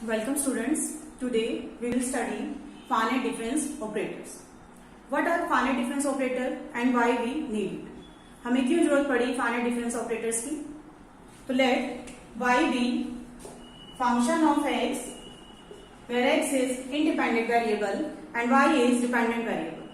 Welcome students. Today we will study finite difference operators. What are finite difference operator and why we need it? हमें क्यों जरूरत पड़ी finite difference operators की? तो let y be function of x where x is independent variable and y is dependent variable.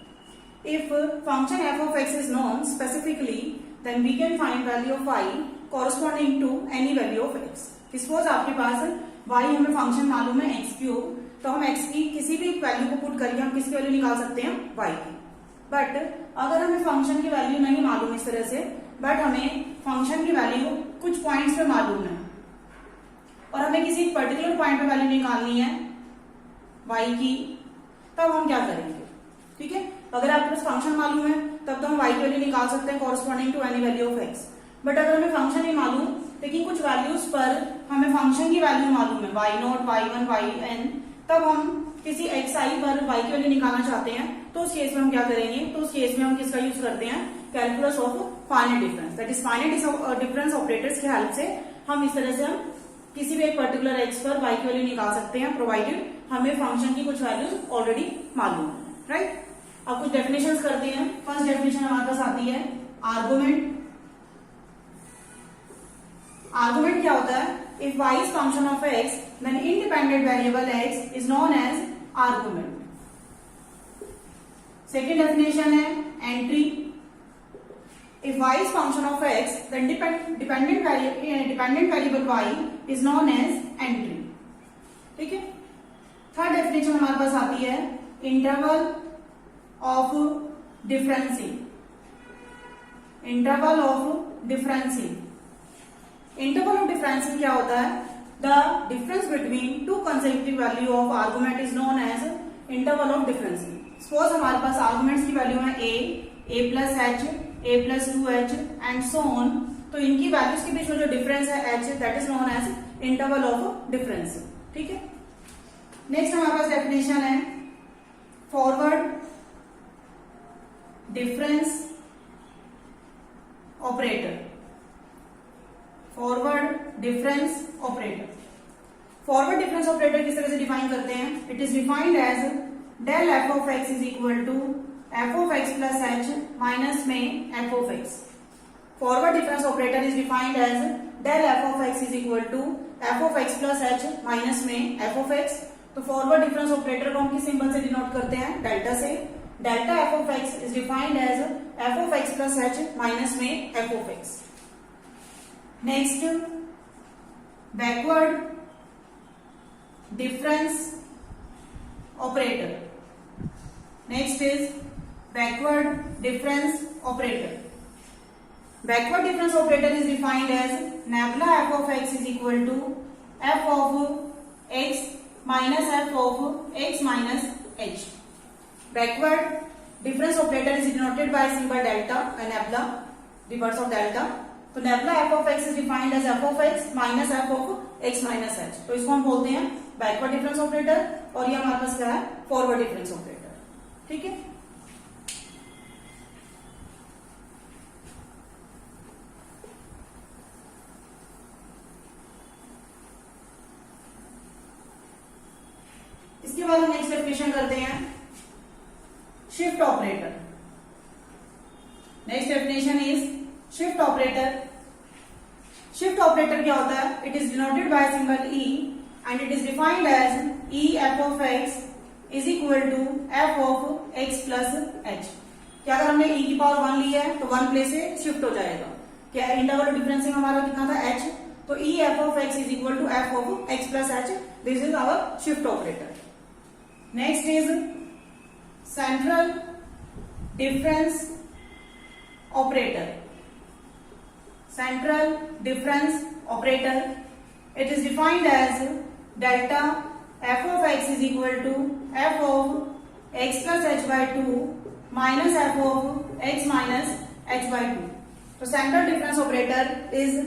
If function f of x is known specifically, then we can find value of y corresponding to any value of x. Suppose आपके पास y हमें function मालूम है x cube, तो हम x की किसी भी value को पुट करके हम किसकी वैल्यू निकाल सकते हैं y की. बट अगर हमें फंक्शन की वैल्यू नहीं मालूम इस तरह से, बट हमें फंक्शन की वैल्यू कुछ पॉइंट्स पे मालूम है और हमें किसी पर्टिकुलर पॉइंट पे वैल्यू निकालनी है y की, तब हम क्या करेंगे? ठीक है, अगर आपके पास फंक्शन मालूम है तब तो हम y की वैल्यू निकाल सकते हैं corresponding to any value of x. But अगर हमें फंक्शन नहीं मालूम लेकिन कुछ वैल्यूज पर हमें फंक्शन की वैल्यू मालूम है y0, y1, yn, तब हम किसी xi पर y की वैल्यू निकालना चाहते हैं, तो उस केस में हम क्या करेंगे? तो उस केस में हम किसका यूज करते हैं? Calculus of finite difference, that is finite difference operators की हेल्प से हम इस तरह से हम किसी भी एक पर्टिकुलर x पर y की वैल्यू निकाल सकते हैं, प्रोवाइडेड हमें फंक्शन की कुछ वैल्यूज ऑलरेडी मालूम है. राइट, अब कुछ डेफिनेशंस करते हैं. फर्स्ट डेफिनेशन हमारे पास आती है आर्गुमेंट. आर्गुमेंट क्या होता है? If y is function of x, then independent variable x is known as argument. Second definition है entry. If y is function of x, then dependent variable y is known as entry. ठीक है. Third definition हमारे पास आती है interval of differencing. Interval of differencing. Interval of differencing क्या होता है? The difference between two consecutive value of argument is known as interval of differencing. Suppose हमारे पास आर्गुमेंट्स की वैल्यू है a plus h, a plus 2h and so on. तो इनकी values के बीच में जो डिफरेंस है h, that is known as interval of differencing. ठीक है. नेक्स्ट हमारे पास डेफिनेशन है forward difference operator. Forward difference operator. Forward difference operator किस तरह से डिफाइन करते हैं? It is defined as del F of x is equal to F of x plus H minus में F of X. Forward difference operator is defined as del F of x is equal to F of x plus H minus में F of x. तो forward difference operator को हम किस symbol से denote करते हैं? Delta से. Delta F of x is defined as F of x plus H minus में F of X. Next backward difference operator. Next is backward difference operator. Backward difference operator is defined as nabla F of x is equal to F of x minus F of x minus H. Backward difference operator is denoted by symbol delta and nabla, reverse of delta. तो nabla F of x is defined as F of x minus F of x minus h. तो इसको हम बोलते हैं backward difference operator, और ये हमारे पास क्या है? Forward difference operator. ठीक है. इसके बाद हम नेक्स्ट डेफिनेशन करते हैं shift operator. Next definition is shift operator. Shift operator क्या होता है? It is denoted by symbol E and it is defined as E F of x is equal to F of x plus h. क्या अगर हमने ई की power 1 ली है तो 1 place से शिफ्ट हो जाएगा. क्या इंटरवल डिफरेंसिंग हमारा कितना था? h. तो E F of x is equal to F of x plus h. This is our shift operator. Next is central difference operator. Central difference operator. It is defined as delta f of x is equal to f of x plus h by 2 minus f of x minus h by 2. So central difference operator is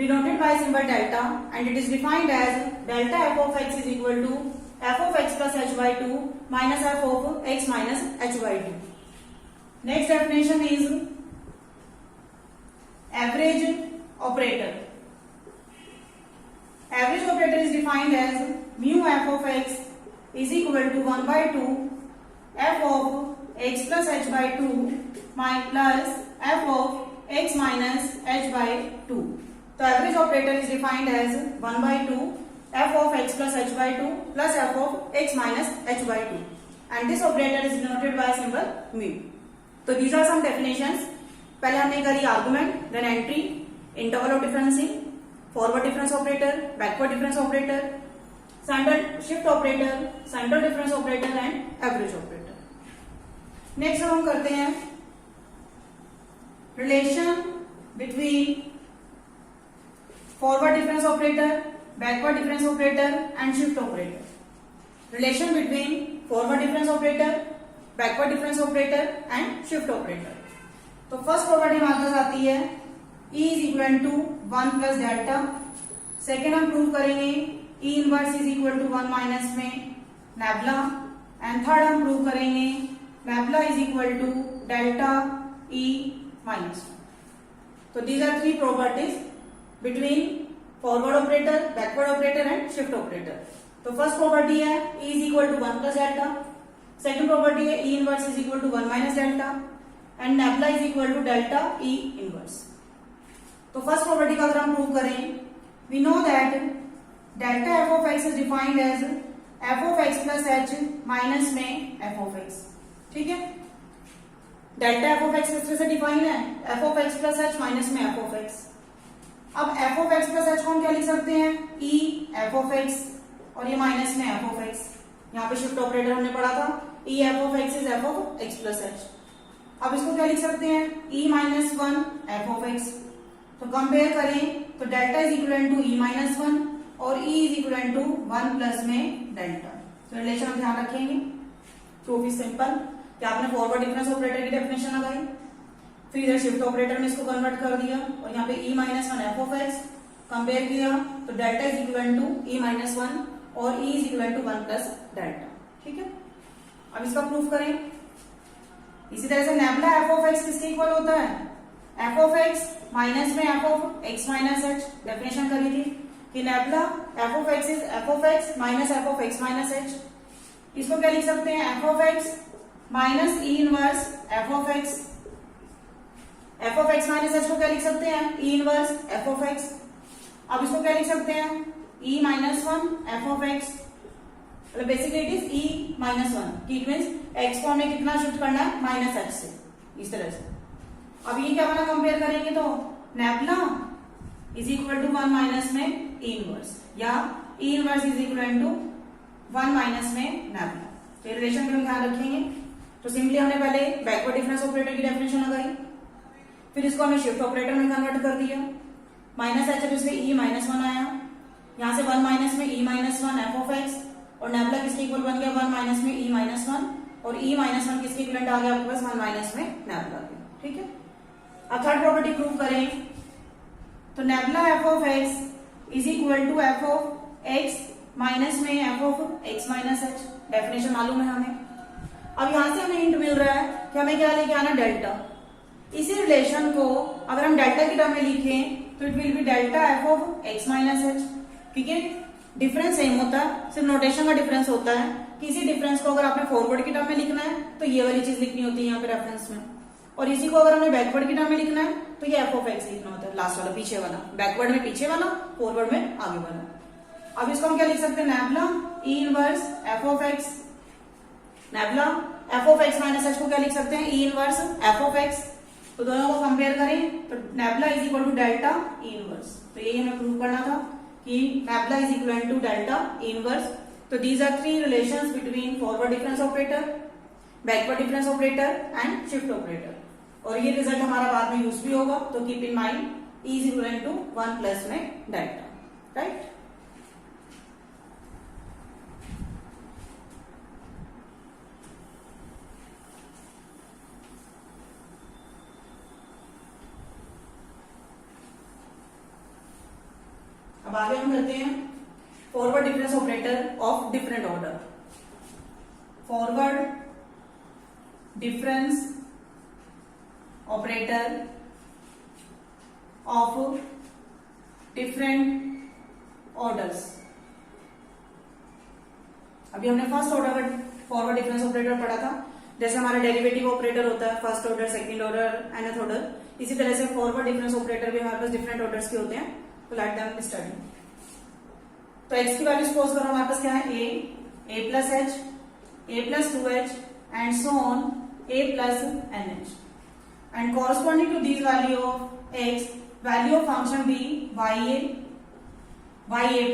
denoted by symbol delta and it is defined as delta f of x is equal to f of x plus h by 2 minus f of x minus h by 2. Next definition is average operator. Average operator is defined as mu F of x is equal to 1/2 F of x plus H by two plus F of x minus H by two. तो average operator is defined as 1/2 f of x plus h by 2 plus f of x minus h by 2, and this operator is denoted by symbol mu. So these are some definitions. पहले हमने करी argument, then entry, interval of differencing, forward difference operator, backward difference operator, standard shift operator, central difference operator and average operator. Next हम करते हैं relation between forward difference operator, backward difference operator and shift operator. Relation between forward difference operator, backward difference operator and shift operator. तो first property हमारे पास आती है E is equal to 1 plus delta. Second हम prove करेंगे E inverse is equal to 1 minus में nabla. And third हम prove करेंगे nabla is equal to delta E minus. तो these are three properties between forward operator, backward operator and shift operator. तो first property है E is equal to 1 plus delta. Second property है E inverse is equal to 1 minus delta and nabla is equal to delta E inverse. तो first property का अगर हम prove करें, we know that delta F of x is defined as F of x plus H minus में F of x. ठीक है, delta F of x किस तरह से डिफाइन है, f of x plus H minus में F of x. अब F of x plus H को हम क्या लिख सकते हैं, ई एफ ऑफ एक्स और ये माइनस में एफ ऑफ एक्स. यहाँ पे शिफ्ट ऑपरेटर हमने पढ़ा था, E F of x is F of x plus H. अब इसको क्या लिख सकते हैं, E minus one F of x. तो कंपेयर करें तो delta is equal to E minus one और E is equal to 1 plus में डेल्टा. तो रिलेशन हम ध्यान रखेंगे. प्रूफ इज सिंपल कि आपने फॉरवर्ड डिफरेंस ऑपरेटर की डेफिनेशन लगाई, फिर इधर शिफ्ट ऑपरेटर में इसको कन्वर्ट कर दिया और यहाँ पे e minus one F of x compare किया तो delta is equal to e minus one और e is equal to 1 plus delta. ठीक है, अब इसका प्रूफ करें. इसी तरह से नैबला एफ ऑफ एक्स किसके इक्वल होता है, एफ ऑफ एक्स माइनस में F of x minus h. Definition करी थी कि nabla f of x is F of x minus F of x minus h. इसको क्या लिख सकते हैं, f of x minus E inverse f of x. F of x minus h को क्या लिख सकते हैं, E inverse f of x. अब इसको क्या लिख सकते हैं, E minus one F of x. मतलब basically it is E minus one. It means x को हमें कितना शिफ्ट करना है, माइनस एच से, इस तरह से. अब ये क्या बना, कंपेयर करेंगे तो nabla is equal to 1 minus में ई इनवर्स या E inverse is equal to 1 minus में नैबला. तो रिलेशन में हम ध्यान रखेंगे. तो सिंपली हमने पहले बैकवर्ड डिफरेंस ऑपरेटर की डेफिनेशन लगाई, फिर इसको हमने शिफ्ट ऑपरेटर में कन्वर्ट कर दिया. माइनस एच है ई माइनस वन आया, यहाँ से 1 माइनस में E minus one F of x और नैबला किसके इक्वल बन गया, 1 माइनस में ई माइनस वन और ई माइनस वन किसके इक्वल आ गया आपके पास, 1 माइनस में नैबला. ठीक है, अब थर्ड प्रॉपर्टी प्रूव करें तो nabla f of x is equal to F of x minus में F of x minus h. Definition मालूम है हमें. अब यहाँ से हमें हिंट मिल रहा है कि हमें क्या लेके आना, डेल्टा. इसी रिलेशन को अगर हम डेल्टा की टर्म में लिखें तो it will be delta F of x minus H. क्योंकि डिफरेंस सेम होता है, सिर्फ नोटेशन का डिफरेंस होता है. किसी डिफरेंस को अगर आपने फॉरवर्ड की टर्म में लिखना है तो ये वाली चीज लिखनी होती है यहाँ पे रेफरेंस में, और इसी को अगर हमें बैकवर्ड की टर्म में लिखना है तो ये एफ ऑफ एक्स लिखना होता है, लास्ट वाला पीछे वाला. बैकवर्ड में पीछे वाला, फॉरवर्ड में आगे वाला. अब इसको हम क्या लिख सकते हैं, nabla E inverse f of x. Nabla f of x minus h को क्या लिख सकते हैं, E inverse f of x. तो दोनों को कंपेयर करें तो nabla is equal to delta E inverse. तो यही हमें प्रूव करना था कि nabla is equal to delta E inverse. तो these are three relations between forward difference operator, backward difference operator and shift operator. और ये रिजल्ट हमारा बाद में यूज भी होगा. तो keep in mind E is equal to 1 plus में डेल्टा. राइट. अब आगे हम करते हैं forward difference operator of different order. Forward difference operator of different orders. अभी हमने फर्स्ट ऑर्डर का फॉरवर्ड डिफरेंस ऑपरेटर पढ़ा था। जैसे हमारा डेरिवेटिव ऑपरेटर होता है first order, second order, nth order, इसी तरह से फॉरवर्ड डिफरेंस ऑपरेटर भी हमारे पास डिफरेंट ऑर्डर्स के होते हैं। तो लेट देम स्टडी। तो x की वैल्यू सपोज करो हमारे पास क्या है, a plus h, a plus 2h and so on a plus nh, and corresponding to this value of x, value of function be ya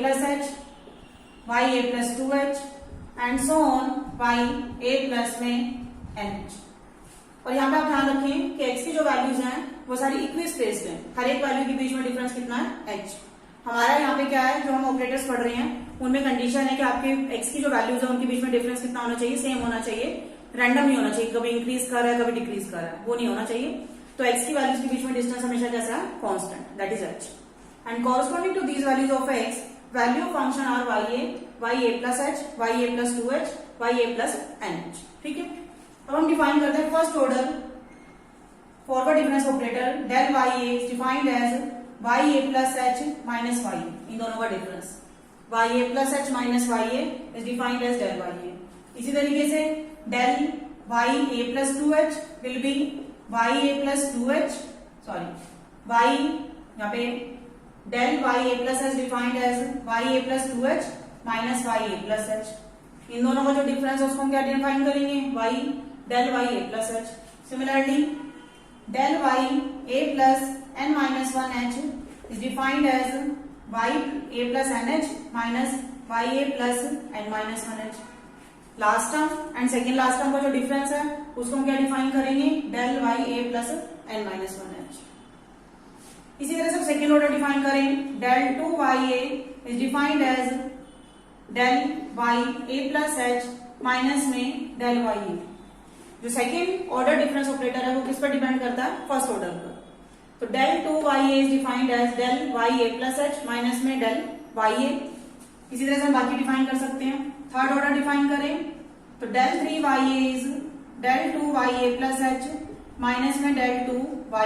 plus h, ya plus 2h and so on a plus में nh। और यहाँ पे आप ध्यान रखें कि x की जो वैल्यूज हैं वो सारी इक्वी स्पेस्ड हैं। हर एक वैल्यू के बीच में डिफरेंस कितना है, h। हमारा यहाँ पे क्या है, जो हम ऑपरेटर्स पढ़ रहे हैं उनमें कंडीशन है कि आपके x की जो वैल्यूज है उनके बीच में डिफरेंस कितना होना चाहिए, सेम होना चाहिए, रैंडम नहीं होना चाहिए, कभी इंक्रीज कर रहा है कभी डिक्रीज कर रहा है, वो नहीं होना चाहिए। तो x की वैल्यूज के बीच में डिस्टेंस हमेशा कैसा है, constant, that is h। And corresponding to these values of x, value of function are ya plus h, ya plus 2h, ya plus nh। ठीक है, अब हम डिफाइन करते हैं first order forward difference operator. Del ya is defined as ya plus h minus ya, इन दोनों का difference. ya plus h minus ya is defined as del ya। इसी तरीके से del ya plus 2h will be ya plus 2h, sorry y यहाँ पे del ya plus h defined as ya plus 2h minus ya plus h। इन दोनों का जो difference है उसको हम क्या डिफाइन करेंगे, y del ya plus h। Similarly del ya plus n minus 1h is defined as ya plus nh minus ya plus n minus 1h। Last term and second last term का जो difference है उसको हम क्या define करेंगे, del ya plus n minus 1h। इसी तरह से सेकेंड ऑर्डर डिफाइन करें, del 2ya is defined as del ya plus h minus में डेल ya। जो सेकेंड ऑर्डर डिफरेंस ऑपरेटर है वो किस पर डिपेंड करता है, फर्स्ट ऑर्डर पर। तो del 2ya is defined as del ya plus h minus में डेल ya। इसी तरह से हम बाकी डिफाइन कर सकते हैं। थर्ड ऑर्डर डिफाइन करें तो del 3ya is del 2ya plus h minus में डेल 2ya।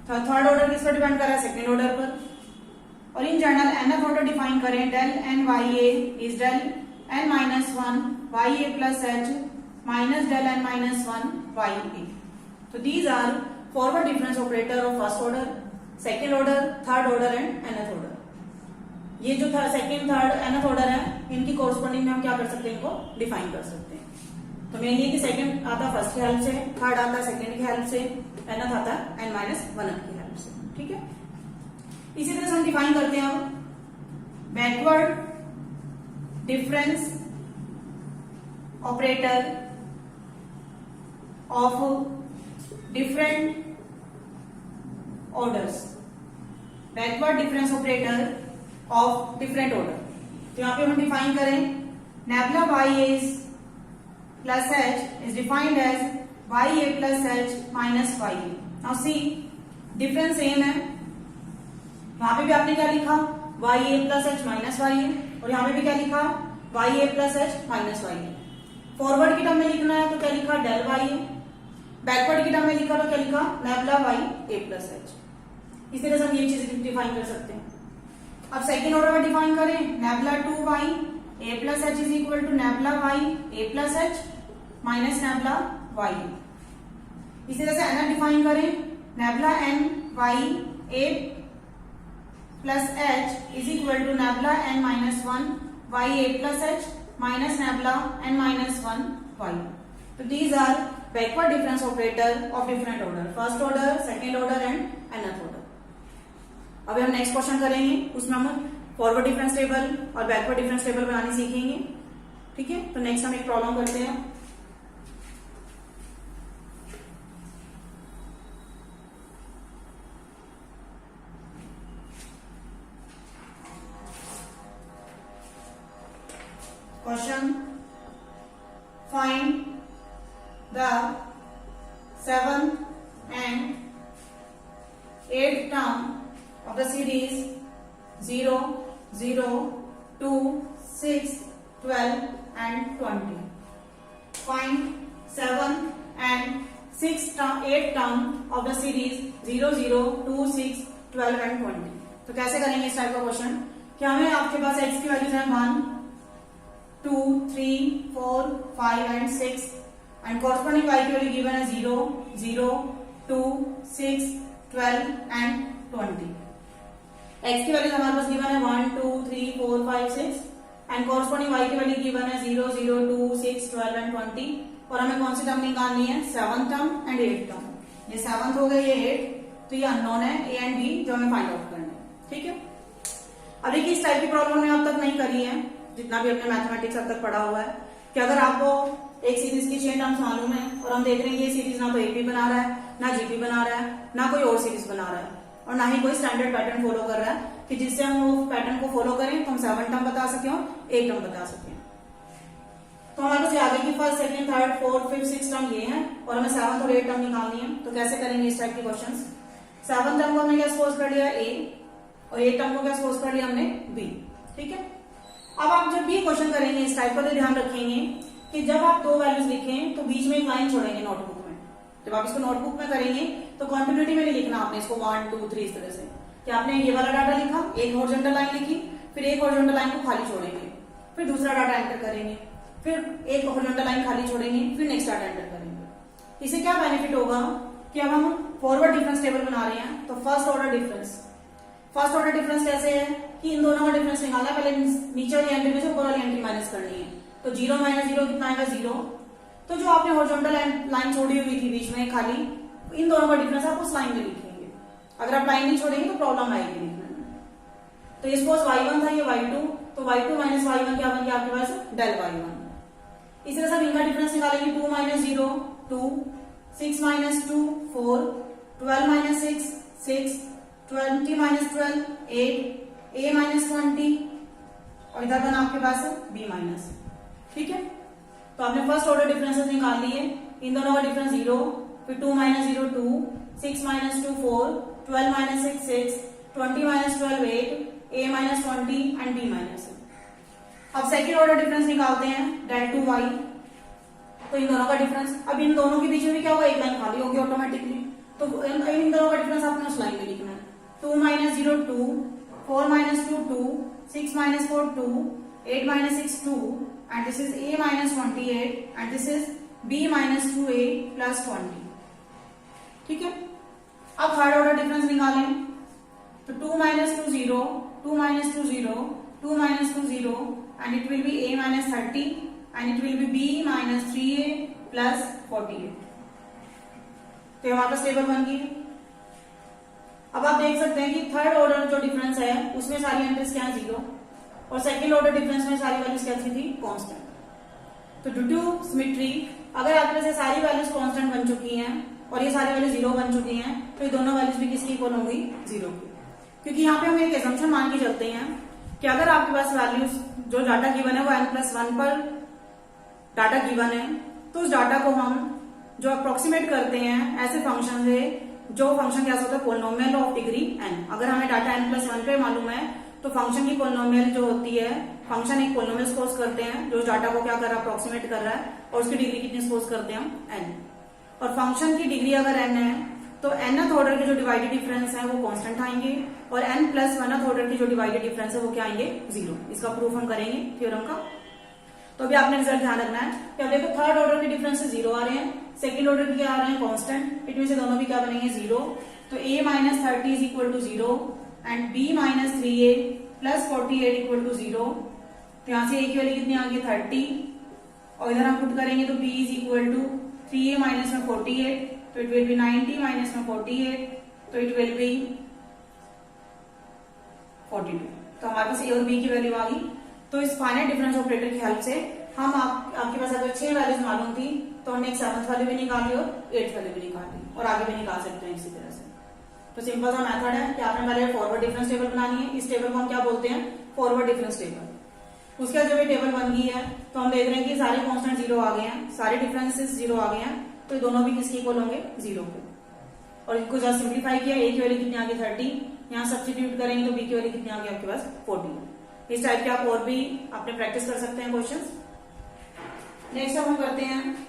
थर्ड ऑर्डर किस पर डिपेंड कर रहा है, सेकेंड ऑर्डर पर। और in general nth order define करें, डेलnya is del n minus 1 ya plus h minus del n minus 1 ya। तो these are forward difference operator of first order, second order, third order and nth order. ये जो second, third, nth order है इनकी corresponding में हम क्या कर सकते हैं, इनको डिफाइन कर सकते हैं। तो मेनली कि सेकेंड आता फर्स्ट की हेल्प से, थर्ड आता सेकेंड की हेल्प से, nth आता n माइनस 1 की हेल्प से। ठीक है, इसी तरह से हम डिफाइन करते हैं अब backward difference operator of different orders. Backward difference operator of different order. तो यहां पे हम डिफाइन करें, nabla ya is plus h is defined as ya plus h minus ya। Now see difference same है, वहां पे भी आपने क्या लिखा, ya plus h minus ya, और यहां पे भी क्या लिखा, ya plus h minus ya। Forward की टर्म में लिखना है तो क्या लिखा, डेल ya। बैकवर्ड की टर्म में लिखा तो क्या लिखा, नेबुला ya प्लस h। इस तरह से हम ये चीज डिफाइन कर सकते हैं। अब सेकेंड ऑर्डर में डिफाइन करें, nabla 2ya plus h is equal to nabla ya plus h minus nabla ya। इसी तरह से nth डिफाइन करें, nabla ya plus h is equal to nabla n minus 1 ya plus h minus nabla n minus 1 y। तो these are backward difference operator of different order, first order, second order and nth order. अभी हम next question करेंगे, उसमें हम forward difference table और backward difference table बनानी सीखेंगे। ठीक है, तो नेक्स्ट हम एक प्रॉब्लम करते हैं। Question, find the 7th and 8th term of the series 0, 0, 2, 6, 12 and 20. Find 7th and 8th term of the series 0, 0, 2, 6, 12 and 20. तो कैसे करेंगे इस टाइप का क्वेश्चन क्या हमें आपके पास x की वैल्यूज है 1, 2, 3, 4, 5 एंड 6 एंड कॉरस्पॉन्डिंग y की वैल्यू गिवन है 0, 0, 2, 6, 12 एंड 20। x की वैल्यूज हमारे पास गिवन है 1, 2, 3, 4, 5, 6 एंड कॉरस्पॉन्डिंग y की वैल्यू गिवन है 0, 0, 2, 6, 12 एंड 20। और हमें कौन सी टर्म निकालनी है? 7th term and 8th term. ये 7th हो गया, ये 8th, तो ये अननोन है a एंड b जो हमें फाइंड आउट करना है। ठीक है, अब देखिए इस टाइप की प्रॉब्लम हमने अब तक नहीं करी है जितना भी अपने मैथमेटिक्स अब तक पढ़ा हुआ है कि अगर आपको एक सीरीज की 6 टर्म्स मालूम है और हम देख रहे हैं ये सीरीज ना तो एपी बना रहा है, ना जीपी बना रहा है, ना कोई और सीरीज बना रहा है और ना ही कोई स्टैंडर्ड पैटर्न फॉलो कर रहा है कि जिससे हम वो पैटर्न को फॉलो करें तो हम 7 टर्म बता सकें और 8 टर्म बता सकें। तो हमारे पास आगे की first, second, third, fourth, fifth, six term ये है और हमें 7th और 8th टर्म निकालनी है। तो कैसे करेंगे इस टाइप के क्वेश्चंस? 7th टर्म को हमने क्या सपोज कर लिया a और 8th टर्म को क्या सपोज कर लिया हमने b। ठीक है, अब आप जब भी क्वेश्चन करेंगे इस टाइप का तो ध्यान रखेंगे कि जब आप दो वैल्यूज लिखें तो बीच में एक लाइन छोड़ेंगे नोटबुक में। जब आप इसको नोटबुक में करेंगे तो कॉन्टिन्यूटी में नहीं लिखना आपने इसको 1, 2, 3 इस तरह से कि आपने ये वाला डाटा लिखा, एक हॉरिजॉन्टल लाइन लिखी, फिर एक हॉरिजॉन्टल लाइन को खाली छोड़ेंगे, फिर दूसरा डाटा एंटर करेंगे, फिर एक हॉरिजॉन्टल लाइन खाली छोड़ेंगे, फिर नेक्स्ट डाटा एंटर करेंगे। इससे क्या बेनिफिट होगा कि अब हम फॉरवर्ड डिफरेंस टेबल बना रहे हैं तो फर्स्ट ऑर्डर डिफरेंस कैसे है कि इन दोनों का डिफरेंस निकालना है। पहले नीचे वाली एंट्री में से ऊपर वाली एंट्री माइनस करनी है। तो 0 माइनस 0 कितना आएगा? 0। तो जो आपने हॉरिजॉन्टल लाइन छोड़ी हुई थी बीच में खाली, इन दोनों का डिफरेंस आप उस लाइन में लिखेंगे। अगर आप लाइन नहीं छोड़ेंगे तो प्रॉब्लम आएगी लिखने में। तो सपोज y1 था, ये y2, तो y2 माइनस y1 क्या बन गया आपके पास? Del y1। इसी तरह से इनका डिफरेंस निकालेंगे 2 minus 0 2, 6 minus 2 4, 12 minus 6 6, 20 minus 12 8, a minus 20 और इधर बना आपके पास b माइनस। ठीक है, तो आपने फर्स्ट ऑर्डर डिफरेंसेस निकाल लिए। इन दोनों का डिफरेंस 0, फिर 2 minus 0 2, 6 minus 2 4, 12 minus 6 6, 20 minus 12 8, a minus 20 and b minus. अब सेकेंड ऑर्डर डिफरेंस निकालते हैं डेल 2y। तो इन दोनों का डिफरेंस, अब इन दोनों के बीच में क्या होगा? एक लाइन खाली होगी ऑटोमेटिकली। तो इन दोनों का डिफरेंस आपने उस लाइन में लिखना है। 2 minus 0 2, 4 minus 2 2, 6 minus 4 2, 8 minus 6 2 and this is a minus 28 and this is b minus 2a plus 20। ठीक है, अब थर्ड ऑर्डर डिफरेंस निकालें तो 2 minus 2 0, 2 minus 2 0, 2 minus 2 0 and it will be a minus 30 and it will be b minus 3a plus 48। तो हमारे पास table बन गई। अब आप देख सकते हैं कि थर्ड ऑर्डर जो डिफरेंस है उसमें सारी एंट्रीज क्या है? 0 और सेकेंड ऑर्डर डिफरेंस में सारी वैल्यूज कैसी थी? कांस्टेंट। तो ड्यू टू सिमेट्री अगर आपके से सारी वैल्यूज कांस्टेंट बन चुकी हैं और ये सारी वैल्यूज 0 बन चुकी हैं तो ये दोनों वैल्यूज भी किसकी इक्वल होंगी? 0 की। क्योंकि यहाँ पे हम एक एजम्पशन मान के चलते हैं कि अगर आपके पास वैल्यूज जो डाटा गिवन है वो n+1 पर डाटा गिवन है तो उस डाटा को हम जो अप्रोक्सीमेट करते हैं ऐसे फंक्शन से, जो फंक्शन क्या होता है? Polynomial of degree n। अगर हमें डाटा n+1 पे मालूम है तो फंक्शन की पोलिनोमियल जो होती है, फंक्शन एक पोलिनोमियल सपोज करते हैं जो डाटा को क्या कर रहा है? अप्रोक्सीमेट कर रहा है और उसकी डिग्री कितनी सपोज करते हैं हम? n। और फंक्शन की डिग्री अगर n है तो nth ऑर्डर के जो डिवाइडेड डिफरेंस है वो कांस्टेंट आएंगे और n+1th ऑर्डर के जो डिवाइडेड डिफरेंस है वो क्या आएंगे? 0। इसका प्रूफ हम करेंगे थ्योरम का। तो अभी आपने रिजल्ट ध्यान रखना है कि अब देखो थर्ड ऑर्डर के डिफरेंस 0 आ रहे हैं, सेकंड ऑर्डर के क्या आ रहे हैं? कांस्टेंट। इनमें से दोनों भी क्या बनेंगे? 0। तो a minus 30 is equal to 0 and b minus 3a plus 48 equal to 0। तो यहां से a की वैल्यू कितनी आ गई? 30 और इधर हम पुट करेंगे तो b is equal to 3a minus में 48 तो इट विल बी 90 माइनस में 48 तो इट विल बी 42। तो हमारे पास a और b की वैल्यू आ गई। तो इस फाइनाइट डिफरेंस ऑपरेटर की हेल्प से हम आपके पास अगर 6 वैल्यूज मालूम थी तो हमने एक 7th वैल्यू भी निकाली और 8th वैल्यू भी निकाली और आगे भी निकाल सकते हैं इसी तरह से। तो सिंपल सा मेथड है कि आपने पहले फॉरवर्ड डिफरेंस टेबल बनानी है। इस टेबल को हम क्या बोलते हैं? Forward difference table. उसके बाद जब ये टेबल बन गई है तो हम देख रहे हैं कि सारे कांस्टेंट 0 आ गए हैं, सारे डिफरेंसेस 0 आ गए हैं, तो ये दोनों भी किसके इक्वल होंगे? 0 के। और इनको जब सिंप्लीफाई किया, a की वैल्यू कितनी आ गई? 30। यहाँ सब्स्टिट्यूट करेंगे तो b की वैल्यू कितनी आ गई आपके पास? 40। इस टाइप के आप और भी अपने प्रैक्टिस कर सकते हैं क्वेश्चंस। नेक्स्ट हम करते हैं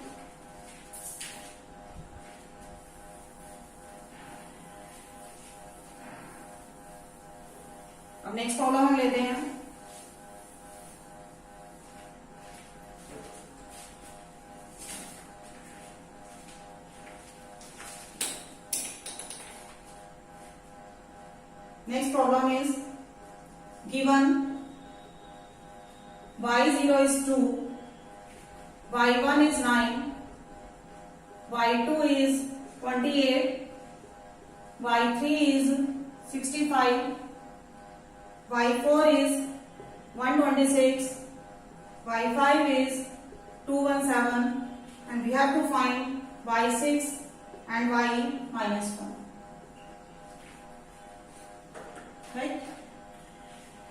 अब नेक्स्ट प्रॉब्लम हम लेते हैं। Next problem is given y0 is 2, y1 is 9, y2 is 28, y3 is 65, y4 is 126, y5 is 217, and we have to find y6 and y minus 1. Right,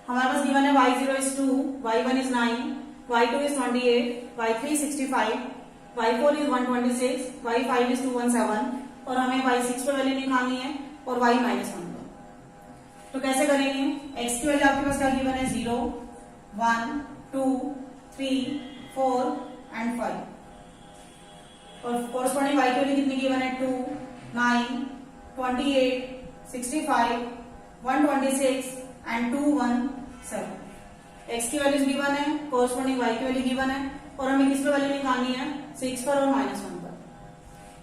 हमारे पास गिवन है y0 is 2, y1 is 9, y2 is 28, y3 is 65, y4 is 126, y5 is 217 और हमें y6 पे value निकालनी है और y minus 1 पर। तो कैसे करेंगे? x की वैल्यू आपके पास क्या गिवन है? 0, 1, 2, 3, 4 एंड 5 और कोरस्पॉन्डिंग y की वैल्यू कितनी गिवन है? 2, 9, 28, 65, 126 एंड 217। x की वैल्यूज गिवन है, कोरस्पॉन्डिंग y की वैल्यू गिवन है और हमें किस पे वैल्यू निकालनी है? 6 पर और माइनस 1 पर।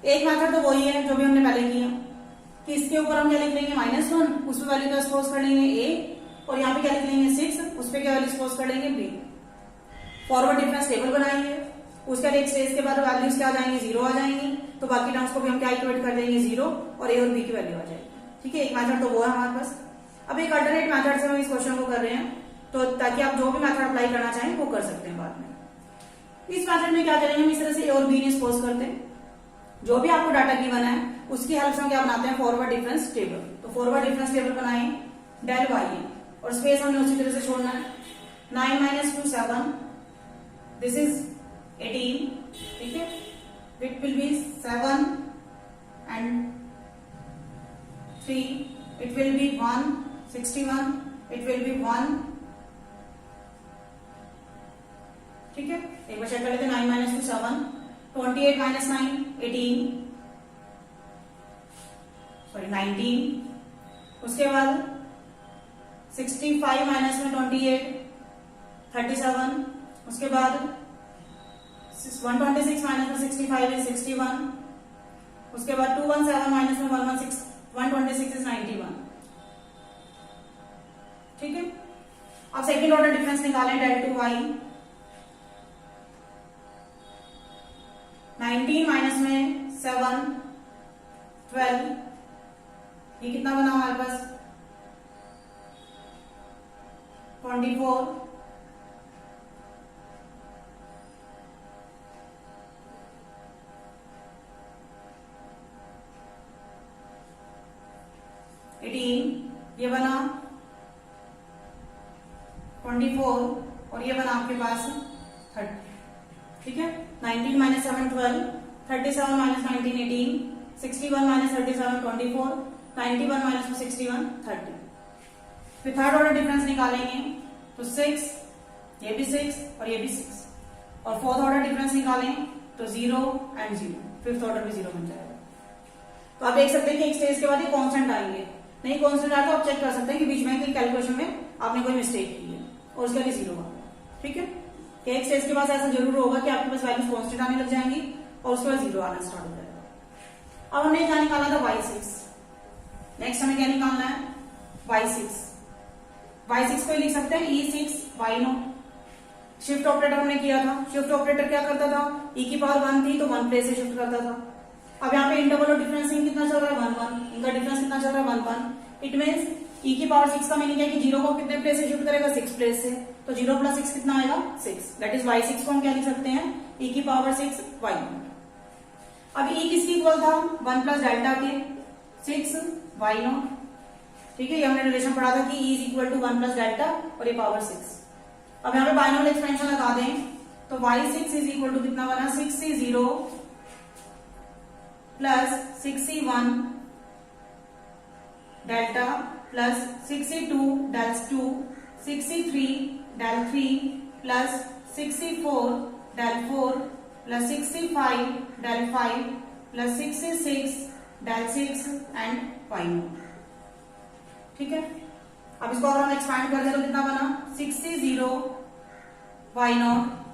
एक मेथड तो वही है जो भी हमने पहले किया कि इसके ऊपर हम क्या लिख लेंगे? -1, उस पे वैल्यू क्या सपोज कर लेंगे? a और यहाँ पे क्या लिख लेंगे? 6, उस पे क्या वैल्यू सपोज कर लेंगे? b। फॉरवर्ड डिफरेंस टेबल बनाएंगे, उसके एक स्टेज के बाद वैल्यूज क्या आ जाएंगी? 0 आ जाएंगी, तो बाकी टर्म्स को भी हम क्या इक्वेट कर देंगे? 0 और a और b की वैल्यू आ जाएगी। ठीक है, एक मेथड तो वो है हमारे पास। अब एक अल्टरनेट मेथड से हम इस क्वेश्चन को कर रहे हैं, तो ताकि आप जो भी मेथड अप्लाई करना चाहें वो कर सकते हैं बाद में। इस मेथड में क्या करेंगे? हम इस तरह से ए और बी सपोज करते हैं, जो भी आपको डाटा गिवन है उसकी हेल्प से हम क्या बनाते हैं? Forward difference table. तो फॉरवर्ड डिफरेंस टेबल बनाएं, डेल वाई और स्पेस हमने उसी तरह से छोड़ना है। 9 minus 2 7, दिस इज 18। ठीक है, it will be 7 and 3, it will be 1, 61, it will be 1। ठीक है, एक बार चेक कर लेते हैं। 9 minus 2 7, 28 minus 9 18, सॉरी 19। उसके बाद 65 माइनस में 28 37। उसके बाद 126 माइनस में 65 है 61। उसके बाद 217 माइनस में 126 इज 91। ठीक है, अब सेकेंड ऑर्डर डिफरेंस निकालें, डेल टू वाई। 19 माइनस में 7 12, ये कितना बना हमारे पास? 24। ये बना 24 और ये बना आपके पास 30। ठीक है, 19 माइनस 7 12, 37 माइनस 19 18, 61 माइनस 37 24, 91 माइनस 61 30। फिर थर्ड ऑर्डर डिफरेंस निकालेंगे तो 6, ये भी 6 और ये भी 6, और फोर्थ ऑर्डर डिफरेंस निकालें तो 0 एंड 0, फिफ्थ ऑर्डर भी 0 बन जाएगा। तो आप देख सकते हैं कि एक स्टेज के बाद ये कांस्टेंट आएंगे, नहीं कांस्टेंट आया तो आप चेक कर सकते हैं कि बीच में कैलकुलेशन में आपने कोई मिस्टेक की है और उसका भी 0 आ गया। ठीक है, एक स्टेज के पास ऐसा जरूर होगा कि आपके पास वैल्यूज कांस्टेंट आने लग जाएंगी और उसके बाद 0 आना स्टार्ट हो जाएगा। अब हमने क्या निकाला था? y6। नेक्स्ट हमें क्या निकालना है? y6। y6 को लिख सकते हैं e6 y0। शिफ्ट ऑपरेटर हमने किया था। शिफ्ट ऑपरेटर क्या करता था? e की पावर 1 थी तो 1 प्लेस से शिफ्ट करता था। अब यहाँ पे इंटरवल और डिफरेंसिंग कितना चल रहा है? 1 1। इनका डिफरेंस कितना चल रहा है? 1 1। इट मींस e की पावर 6 का मीनिंग है कि 0 को कितने प्लेस से शिफ्ट करेगा? 6 प्लेस से। तो 0 प्लस 6 कितना आएगा? 6। दैट इज y6 को हम क्या लिख सकते हैं? e की पावर 6 y0। अब e किसकी इक्वल था? 1 प्लस डेल्टा के 6 y0। ठीक है, ये हमने रिलेशन पढ़ा था कि e is equal to 1 plus delta और ये पावर 6। अब यहाँ पे बाइनोमियल एक्सपेंशन लगा दें तो y6 इज इक्वल टू कितना बना? 6c0 plus 6c1 delta plus 6c2 del 2, 6c3 del 3 plus 6c4 del 4 plus 6c5 del 5 plus 6c6 del 6 and y0। ठीक है, अब इसको अगर हम एक्सपैंड कर दें तो कितना बना 6c0 y0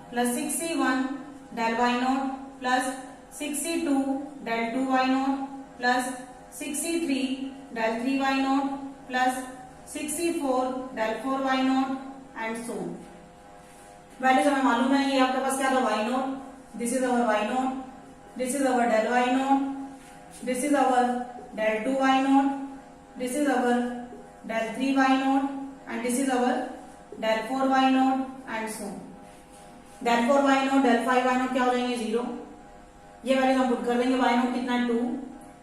plus 6c1 del y0 plus 6c2 del 2 y0 plus 6c3 del 3 y0 plus 6c4 del 4 y0 and so values हमें मालूम है। ये आपके पास क्या था y0, this is our y0, this is our del y0, this is our del 2 y0, this is our del 3 y0 and this is our del 4 y0 and so del 4 y0 del 5 y0 क्या हो जाएंगे 0। ये value हम put कर देंगे y0 कितना 2,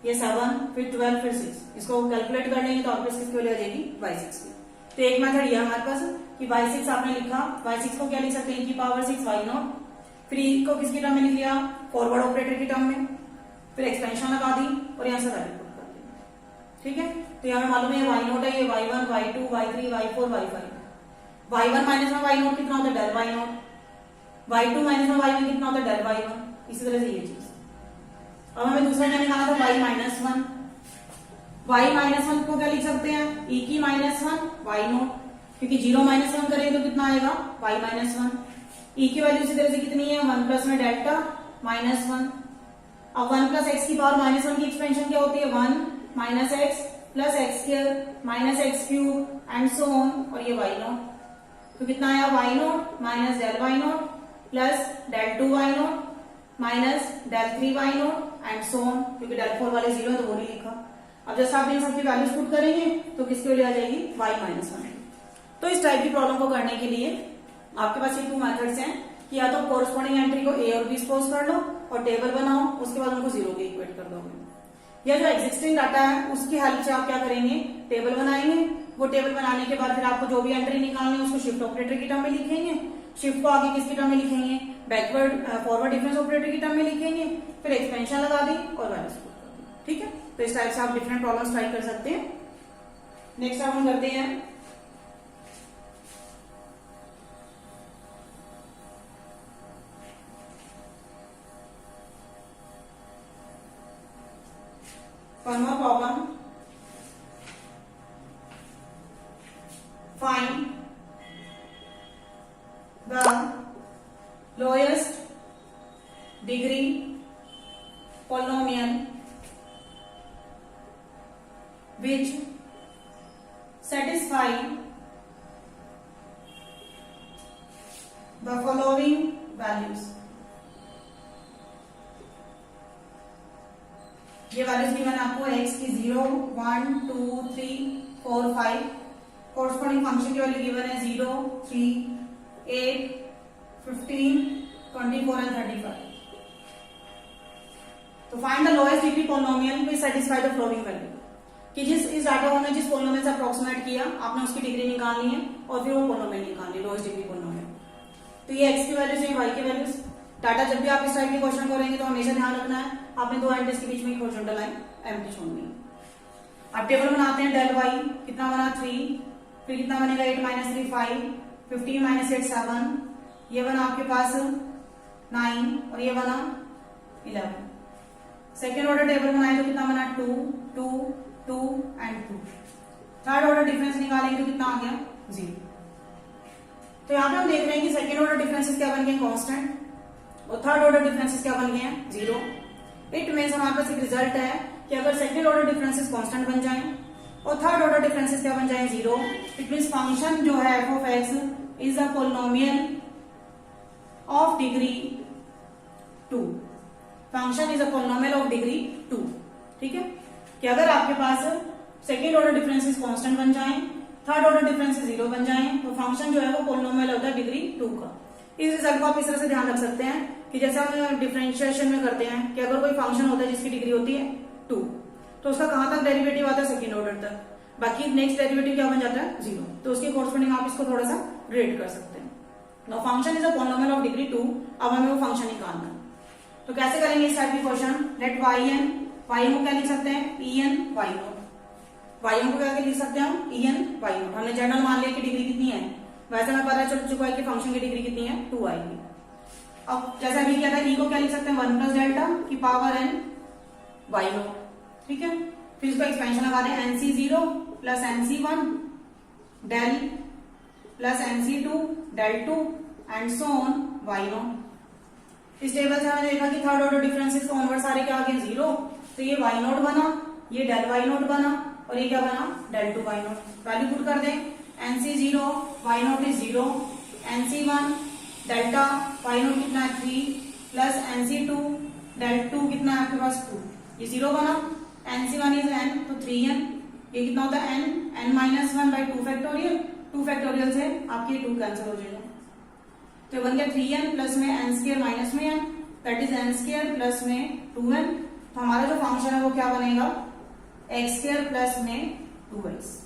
ये 7, फिर 12, फिर 6। इसको कैलकुलेट कर लेंगे तो आपके किसकी वैल्यू आ जाएगी y6 की। तो एक मेथड ये हमारे पास कि y6 आपने लिखा, y6 को क्या लिख सकते हैं की पावर 6 y0, फिर e को किसकी टर्म में लिख लिया फॉरवर्ड ऑपरेटर की टर्म में, फिर एक्सपेंशन लगा दी और यहाँ से वैल्यू पुट कर दी। ठीक है, तो यहाँ में मालूम है y0 है, ये y1 y2 y3 y4 y5। y1 minus में y0 कितना होता है del y0, y2 माइनस में y1 कितना होता है del y1। इसी तरह से ये चीज। अब हमें दूसरा क्या निकालना था y माइनस 1। y माइनस 1 को क्या लिख सकते हैं e की माइनस 1 y0, क्योंकि 0 माइनस 1 करेंगे तो कितना आएगा y माइनस 1। e की वैल्यू इसी तरह से कितनी है 1 प्लस में डेल्टा माइनस 1। अब 1 प्लस एक्स की पावर माइनस 1 की एक्सपेंशन क्या होती है 1 minus x plus x square minus x cube and so on, और ये y0। तो कितना आया y0 minus del y0 plus del 2 y0 minus del 3 y0 and so on, क्योंकि del 4 वाले 0 है तो वो नहीं लिखा। अब जैसे आप इन सबकी वैल्यूज पुट करेंगे तो किसकी वैल्यू आ जाएगी y माइनस 1। तो इस टाइप की प्रॉब्लम को करने के लिए आपके पास ये 2 मेथड्स हैं कि या तो कोरस्पॉन्डिंग एंट्री को a और b सपोज कर लो और टेबल बनाओ, उसके बाद उनको 0 के इक्वेट कर दोगे, या जो एग्जिस्टिंग डाटा है उसकी हेल्प से आप क्या करेंगे टेबल बनाएंगे। वो टेबल बनाने के बाद फिर आपको जो भी एंट्री निकालनी है उसको शिफ्ट ऑपरेटर की टर्म में लिखेंगे, शिफ्ट को आगे किसकी टर्म में लिखेंगे बैकवर्ड फॉरवर्ड डिफरेंस ऑपरेटर की टर्म में लिखेंगे, फिर एक्सपेंशन लगा दी और वैल्यूज पुट कर दी। ठीक है, तो इस टाइप से आप डिफरेंट प्रॉब्लम्स ट्राई कर सकते हैं। नेक्स्ट हम करते हैं one more problem. Find the lowest degree polynomial which satisfy the following values. ये वैल्यूज गिवन आपको x की 0 1 2 3 4 5, कोरस्पॉन्डिंग फंक्शन की वैल्यू गिवन है 0 3 8 15 24 एंड 35। तो find the lowest degree polynomial which satisfy the following value, कि इस data में जिस पॉलिनोमियल से अप्रोक्सीमेट किया आपने उसकी डिग्री निकालनी है और फिर वो पॉलिनोमियल निकालनी है लोएस्ट डिग्री पॉलिनोमियल। तो ये x की वैल्यूज है y की वैल्यूज। डाटा जब भी आप इस टाइप के क्वेश्चन करेंगे तो हमेशा ध्यान रखना है आपने 2 एंट्रीज के बीच में एक हॉरिजॉन्टल लाइन एम्प्टी छोड़नी है। अब टेबल बनाते हैं del y कितना बना 3, फिर कितना बनेगा 8 माइनस 3 5, 15 माइनस 8 7, ये बना आपके पास 9 और ये बना 11। सेकेंड ऑर्डर टेबल बनाए तो कितना बना 2 2 2 एंड 2। थर्ड ऑर्डर डिफरेंस निकालेंगे तो कितना आ गया 0। तो यहाँ पे हम देख रहे हैं कि सेकेंड ऑर्डर डिफरेंसेस क्या बन गए कांस्टेंट और थर्ड ऑर्डर डिफरेंसेस क्या बन गए हैं 0। इट मींस हमारे पास एक रिजल्ट है कि अगर सेकंड ऑर्डर डिफरेंसेस कांस्टेंट बन जाएं और थर्ड ऑर्डर डिफरेंसेस क्या बन जाएं 0, इट मींस फंक्शन जो है f of x is a polynomial of degree 2। Function is a polynomial of degree 2। ठीक है, कि अगर आपके पास सेकंड ऑर्डर डिफरेंसेस कांस्टेंट बन जाएं, थर्ड ऑर्डर डिफरेंसेस 0 बन जाएं, तो फंक्शन जो है वो पॉलिनोमियल होता है डिग्री 2 का। इस रिजल्ट को आप इस तरह से ध्यान रख सकते हैं कि जैसे हम डिफरेंशिएशन में करते हैं कि अगर कोई फंक्शन होता है जिसकी डिग्री होती है 2, तो उसका कहां तक डेरिवेटिव आता है सेकंड ऑर्डर तक, बाकी नेक्स्ट डेरिवेटिव क्या बन जाता है 0। तो उसके कोरस्पॉन्डिंग आप इसको थोड़ा सा रेट कर सकते हैं। Now function is a polynomial of degree 2। अब हमें वो फंक्शन निकालना है, तो कैसे करेंगे इस टाइप की क्वेश्चन। लेट yn को क्या लिख सकते हैं en y0 को क्या लिख सकते हैं हम en y0। हमने जनरल मान लिया कि डिग्री कितनी है, वैसे हमें पता चल चुका है कि फंक्शन की डिग्री कितनी है 2 आएगी। अब जैसा अभी क्या था e को क्या लिख सकते हैं 1 प्लस डेल्टा की पावर n y0। ठीक है, फिर इसको एक्सपेंशन लगा दें nc0 plus nc1 del plus NC2 del 2 and so on y0। इस टेबल से हमने देखा कि थर्ड ऑर्डर डिफरेंसेस ऑनवर्ड सारे क्या आ गए 0, तो ये y0 बना, ये del y0 बना और ये क्या बना del 2 y0। वैल्यू पुट कर दें, NC0 y0 is 0, NC1 delta y0 कितना है 3 प्लस NC2 del 2 कितना है आपके पास 2, ये 0 बना, NC1 इज n तो 3n, ये कितना होता है n minus 1 by 2 factorial, 2 factorial से आपके 2 कैंसिल हो जाएगा, तो बन गया 3n प्लस में n स्क्वायर माइनस में n, that is n square plus में 2n। तो हमारा जो फंक्शन है वो क्या बनेगा x स्क्वायर प्लस में 2x।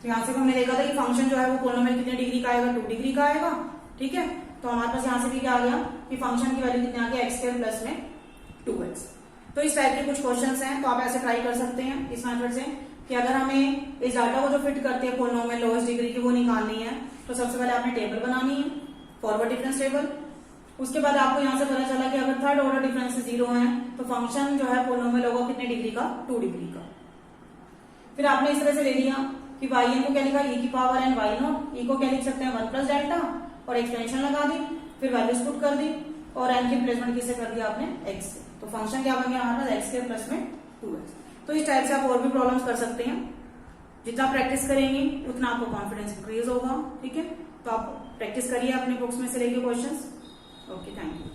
तो यहां से हमने देखा था कि फंक्शन जो है वो पोलिनोमियल कितने डिग्री का आएगा 2 डिग्री का आएगा, ठीक है। तो हमारे पास यहां से भी क्या आ गया कि फंक्शन की वैल्यू कितनी आ गई x स्क्वायर प्लस में 2x। तो इस टाइप के कुछ क्वेश्चंस हैं, तो आप ऐसे ट्राई कर सकते हैं इस मेथड से कि अगर हमें इस डाटा को जो फिट करते हैं पोलिनोमियल लोएस्ट डिग्री की वो निकालनी है, तो सबसे पहले आपने टेबल बनानी है, फॉरवर्ड डिफरेंस टेबल। उसके बाद आपको यहाँ से पता चला कि अगर थर्ड ऑर्डर डिफरेंस 0 है तो फंक्शन जो है पोलिनोमियल होगा कितने डिग्री का 2 डिग्री का। फिर आपने इस तरह से ले लिया कि yn को क्या लिखा e की पावर n y0, e को क्या लिख सकते हैं 1 प्लस डेल्टा और एक्सपेंशन लगा दी, फिर वैल्यूज पुट कर दी और n की रिप्लेसमेंट किससे कर दिया आपने x से, तो फंक्शन क्या बन गया हमारे पास x स्क्वायर प्लस में 2x। तो इस टाइप से आप और भी प्रॉब्लम्स कर सकते हैं, जितना प्रैक्टिस करेंगे उतना आपको कॉन्फिडेंस इंक्रीज होगा, ठीक है। तो आप प्रैक्टिस करिए अपने बुक्स में से लेके क्वेश्चंस। Okay, thank you.